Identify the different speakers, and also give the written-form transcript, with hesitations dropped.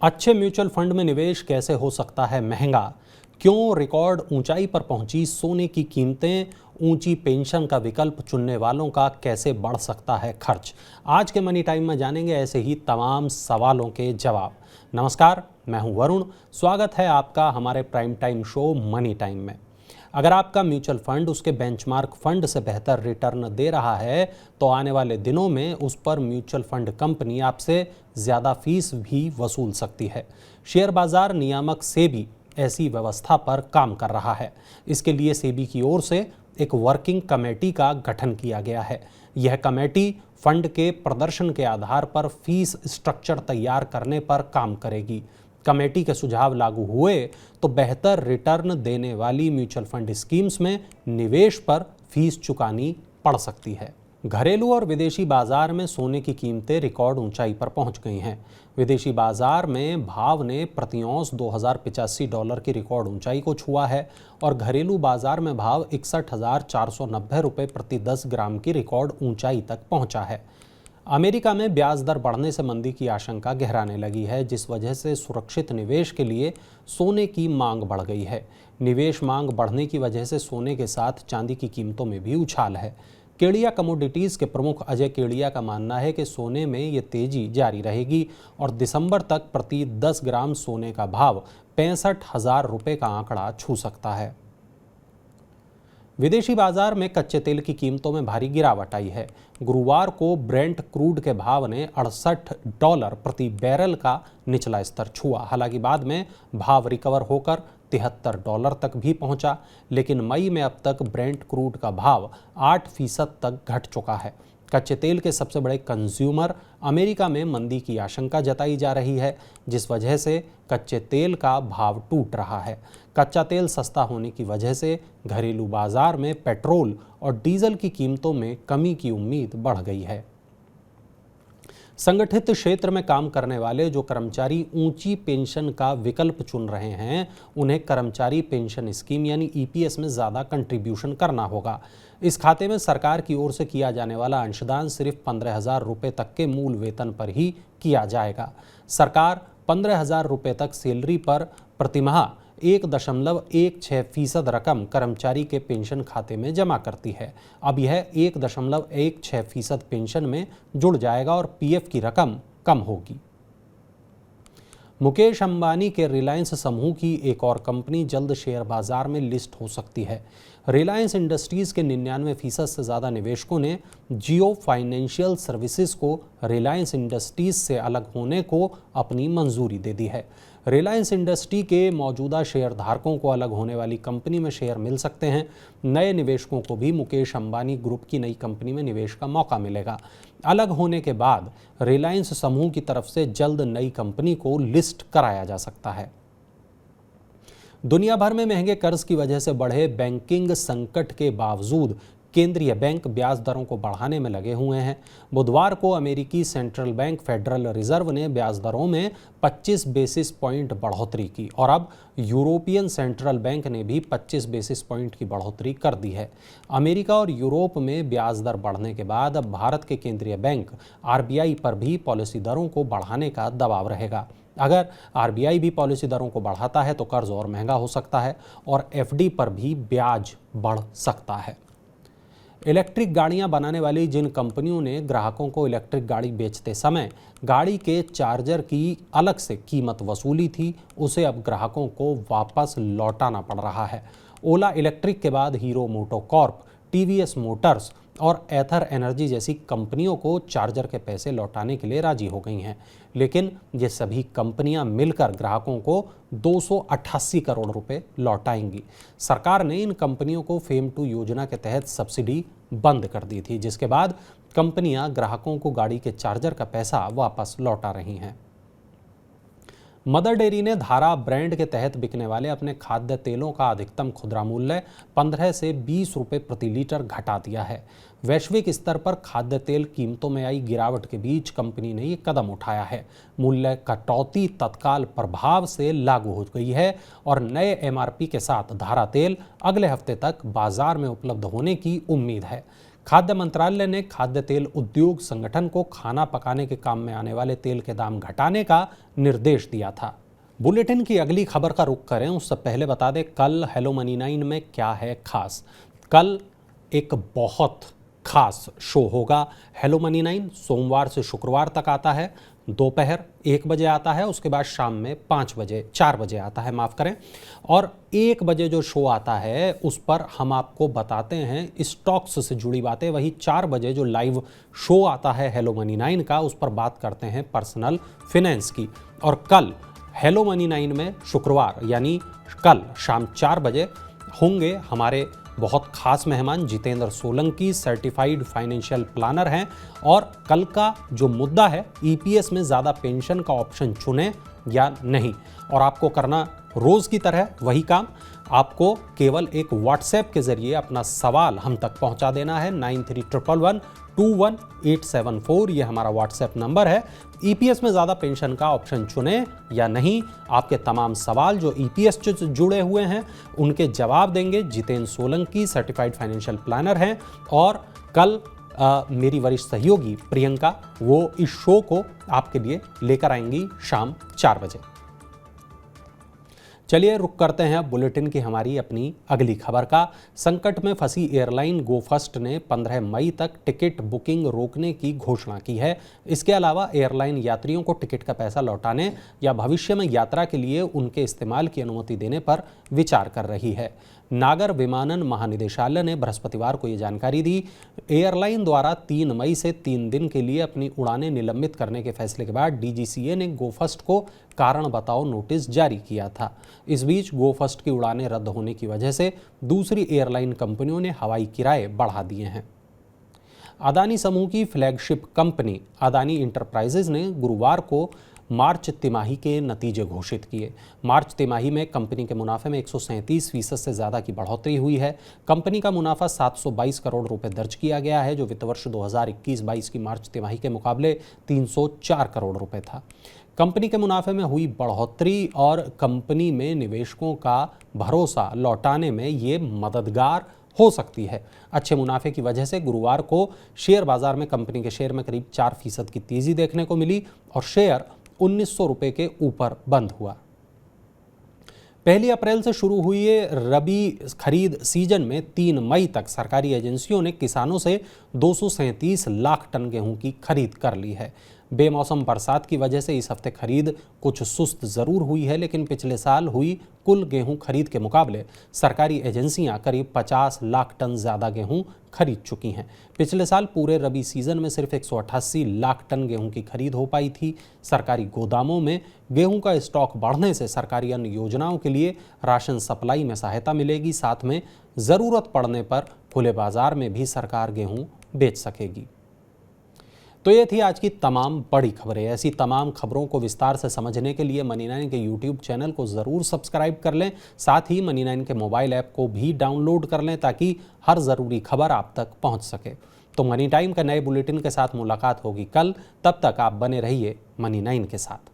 Speaker 1: अच्छे mutual fund में निवेश कैसे हो सकता है महंगा? क्यों रिकॉर्ड ऊंचाई पर पहुंची सोने की कीमतें? ऊंची पेंशन का विकल्प चुनने वालों का कैसे बढ़ सकता है खर्च? आज के मनी टाइम में जानेंगे ऐसे ही तमाम सवालों के जवाब। नमस्कार, मैं हूं वरुण। स्वागत है आपका हमारे prime time show money time में। अगर आपका म्यूचुअल फंड उसके बेंचमार्क फंड से बेहतर रिटर्न दे रहा है तो आने वाले दिनों में उस पर म्यूचुअल फंड कंपनी आपसे ज़्यादा फीस भी वसूल सकती है। शेयर बाजार नियामक सेबी ऐसी व्यवस्था पर काम कर रहा है। इसके लिए सेबी की ओर से एक वर्किंग कमेटी का गठन किया गया है। यह कमेटी फंड के प्रदर्शन के आधार पर फीस स्ट्रक्चर तैयार करने पर काम करेगी। कमेटी के सुझाव लागू हुए तो बेहतर रिटर्न देने वाली म्यूचुअल फंड स्कीम्स में निवेश पर फीस चुकानी पड़ सकती है। घरेलू और विदेशी बाजार में सोने की कीमतें रिकॉर्ड ऊंचाई पर पहुंच गई हैं। विदेशी बाजार में भाव ने प्रति औंस $2085 की रिकॉर्ड ऊंचाई को छुआ है और घरेलू बाजार में भाव 61,490 रुपये प्रति 10 ग्राम की रिकॉर्ड ऊंचाई तक पहुंचा है। अमेरिका में ब्याज दर बढ़ने से मंदी की आशंका गहराने लगी है, जिस वजह से सुरक्षित निवेश के लिए सोने की मांग बढ़ गई है। निवेश मांग बढ़ने की वजह से सोने के साथ चांदी की कीमतों में भी उछाल है। केडिया कमोडिटीज़ के प्रमुख अजय केडिया का मानना है कि सोने में ये तेजी जारी रहेगी और दिसंबर तक प्रति 10 ग्राम सोने का भाव 65,000 रुपये का आंकड़ा छू सकता है। विदेशी बाजार में कच्चे तेल की कीमतों में भारी गिरावट आई है। गुरुवार को ब्रेंट क्रूड के भाव ने $68 प्रति बैरल का निचला स्तर छुआ। हालांकि बाद में भाव रिकवर होकर $73 तक भी पहुंचा, लेकिन मई में अब तक ब्रेंट क्रूड का भाव 8% तक घट चुका है। कच्चे तेल के सबसे बड़े कंज्यूमर अमेरिका में मंदी की आशंका जताई जा रही है, जिस वजह से कच्चे तेल का भाव टूट रहा है। कच्चा तेल सस्ता होने की वजह से घरेलू बाजार में पेट्रोल और डीजल की कीमतों में कमी की उम्मीद बढ़ गई है। संगठित क्षेत्र में काम करने वाले जो कर्मचारी ऊंची पेंशन का विकल्प चुन रहे हैं, उन्हें कर्मचारी पेंशन स्कीम यानी ईपीएस में ज़्यादा कंट्रीब्यूशन करना होगा। इस खाते में सरकार की ओर से किया जाने वाला अंशदान सिर्फ 15,000 रुपये तक के मूल वेतन पर ही किया जाएगा। सरकार 15,000 रुपये तक सैलरी पर प्रतिमाह 1.16% रकम कर्मचारी के पेंशन खाते में जमा करती है। अब यह 1.16% पेंशन में जुड़ जाएगा और पीएफ की रकम कम होगी। मुकेश अंबानी के रिलायंस समूह की एक और कंपनी जल्द शेयर बाजार में लिस्ट हो सकती है। रिलायंस इंडस्ट्रीज के 99% से ज़्यादा निवेशकों ने जियो फाइनेंशियल सर्विसेज को रिलायंस इंडस्ट्रीज से अलग होने को अपनी मंजूरी दे दी है। रिलायंस इंडस्ट्री के मौजूदा शेयर धारकों को अलग होने वाली कंपनी में शेयर मिल सकते हैं। नए निवेशकों को भी मुकेश अंबानी ग्रुप की नई कंपनी में निवेश का मौका मिलेगा। अलग होने के बाद रिलायंस समूह की तरफ से जल्द नई कंपनी को लिस्ट कराया जा सकता है। दुनिया भर में महंगे कर्ज की वजह से बढ़े बैंकिंग संकट के बावजूद केंद्रीय बैंक ब्याज दरों को बढ़ाने में लगे हुए हैं। बुधवार को अमेरिकी सेंट्रल बैंक फेडरल रिजर्व ने ब्याज दरों में 25 बेसिस पॉइंट बढ़ोतरी की और अब यूरोपियन सेंट्रल बैंक ने भी 25 बेसिस पॉइंट की बढ़ोतरी कर दी है। अमेरिका और यूरोप में ब्याज दर बढ़ने के बाद अब भारत के केंद्रीय बैंक आरबीआई पर भी पॉलिसी दरों को बढ़ाने का दबाव रहेगा। अगर आरबीआई भी पॉलिसी दरों को बढ़ाता है तो कर्ज और महंगा हो सकता है और एफडी पर भी ब्याज बढ़ सकता है। इलेक्ट्रिक गाड़ियां बनाने वाली जिन कंपनियों ने ग्राहकों को इलेक्ट्रिक गाड़ी बेचते समय गाड़ी के चार्जर की अलग से कीमत वसूली थी, उसे अब ग्राहकों को वापस लौटाना पड़ रहा है। ओला इलेक्ट्रिक के बाद हीरो मोटोकॉर्प, टीवीएस मोटर्स और एथर एनर्जी जैसी कंपनियों को चार्जर के पैसे लौटाने के लिए राजी हो गई हैं, लेकिन ये सभी कंपनियां मिलकर ग्राहकों को 288 करोड़ रुपए लौटाएंगी। सरकार ने इन कंपनियों को फेम 2 योजना के तहत सब्सिडी बंद कर दी थी, जिसके बाद कंपनियां ग्राहकों को गाड़ी के चार्जर का पैसा वापस लौटा रही हैं। मदर डेयरी ने धारा ब्रांड के तहत बिकने वाले अपने खाद्य तेलों का अधिकतम खुदरा मूल्य 15 से 20 रुपये प्रति लीटर घटा दिया है। वैश्विक स्तर पर खाद्य तेल कीमतों में आई गिरावट के बीच कंपनी ने ये कदम उठाया है। मूल्य कटौती तत्काल प्रभाव से लागू हो गई है और नए एमआरपी के साथ धारा तेल अगले हफ्ते तक बाजार में उपलब्ध होने की उम्मीद है। खाद्य मंत्रालय ने खाद्य तेल उद्योग संगठन को खाना पकाने के काम में आने वाले तेल के दाम घटाने का निर्देश दिया था। बुलेटिन की अगली खबर का रुख करें उससे पहले बता दें कल हेलो मनी 9 में क्या है खास। कल एक बहुत खास शो होगा। हेलो मनी 9 सोमवार से शुक्रवार तक आता है, दोपहर 1 बजे आता है, उसके बाद शाम में 4 बजे आता है, माफ़ करें। और 1 बजे जो शो आता है उस पर हम आपको बताते हैं स्टॉक्स से जुड़ी बातें। वही 4 बजे जो लाइव शो आता है हेलो मनी 9 का, उस पर बात करते हैं पर्सनल फिनेंस की। और कल हेलो मनी 9 में शुक्रवार यानी कल शाम 4 बजे होंगे हमारे बहुत खास मेहमान Jitendra Solanki, certified financial planner हैं। और कल का जो मुद्दा है ईपीएस में ज़्यादा पेंशन का ऑप्शन चुनें या नहीं। और आपको करना रोज़ की तरह वही काम, आपको केवल एक व्हाट्सएप के जरिए अपना सवाल हम तक पहुंचा देना है। 9311211874 ये हमारा व्हाट्सएप नंबर है। ईपीएस में ज़्यादा पेंशन का ऑप्शन चुनें या नहीं, आपके तमाम सवाल जो ईपीएस से जुड़े हुए हैं उनके जवाब देंगे Jitendra Solanki, certified financial planner हैं। और कल मेरी वरिष्ठ सहयोगी प्रियंका वो इस शो को आपके लिए लेकर आएंगी शाम 4 बजे। चलिए रुक करते हैं बुलेटिन की हमारी अपनी अगली खबर का। संकट में फंसी एयरलाइन गो फर्स्ट ने 15 मई तक टिकट बुकिंग रोकने की घोषणा की है। इसके अलावा एयरलाइन यात्रियों को टिकट का पैसा लौटाने या भविष्य में यात्रा के लिए उनके इस्तेमाल की अनुमति देने पर विचार कर रही है। नागर विमानन महानिदेशालय ने बृहस्पतिवार को ये जानकारी दी। एयरलाइन द्वारा 3 मई से 3 दिन के लिए अपनी उड़ानें निलंबित करने के फैसले के बाद डीजीसीए ने गो फर्स्ट को कारण बताओ नोटिस जारी किया था। इस बीच गो फर्स्ट की उड़ानें रद्द होने की वजह से दूसरी एयरलाइन कंपनियों ने हवाई किराए बढ़ा दिए हैं। अदानी समूह की फ्लैगशिप कंपनी अदानी इंटरप्राइजेज ने गुरुवार को मार्च तिमाही के नतीजे घोषित किए। मार्च तिमाही में कंपनी के मुनाफे में 137% से ज़्यादा की बढ़ोतरी हुई है। कंपनी का मुनाफा 722 करोड़ रुपए दर्ज किया गया है, जो वित्त वर्ष 2021-22 की मार्च तिमाही के मुकाबले 304 करोड़ रुपए था। कंपनी के मुनाफे में हुई बढ़ोतरी और कंपनी में निवेशकों का भरोसा लौटाने में ये मददगार हो सकती है। अच्छे मुनाफे की वजह से गुरुवार को शेयर बाजार में कंपनी के शेयर में करीब 4% की तेजी देखने को मिली और शेयर 1900 रुपए के ऊपर बंद हुआ। 1 अप्रैल से शुरू हुई रबी खरीद सीजन में 3 मई तक सरकारी एजेंसियों ने किसानों से 237 लाख टन गेहूं की खरीद कर ली है। बेमौसम बरसात की वजह से इस हफ्ते खरीद कुछ सुस्त जरूर हुई है, लेकिन पिछले साल हुई कुल गेहूं खरीद के मुकाबले सरकारी एजेंसियां करीब 50 लाख टन ज़्यादा गेहूं खरीद चुकी हैं। पिछले साल पूरे रबी सीजन में सिर्फ 188 लाख टन गेहूं की खरीद हो पाई थी। सरकारी गोदामों में गेहूं का स्टॉक बढ़ने से सरकारी अन्य योजनाओं के लिए राशन सप्लाई में सहायता मिलेगी। साथ में ज़रूरत पड़ने पर खुले बाजार में भी सरकार गेहूं बेच सकेगी। तो ये थी आज की तमाम बड़ी खबरें। ऐसी तमाम खबरों को विस्तार से समझने के लिए मनी 9 के यूट्यूब चैनल को ज़रूर सब्सक्राइब कर लें। साथ ही मनी 9 के मोबाइल ऐप को भी डाउनलोड कर लें ताकि हर ज़रूरी खबर आप तक पहुंच सके। तो मनी टाइम का नए बुलेटिन के साथ मुलाकात होगी कल। तब तक आप बने रहिए मनी 9 के साथ।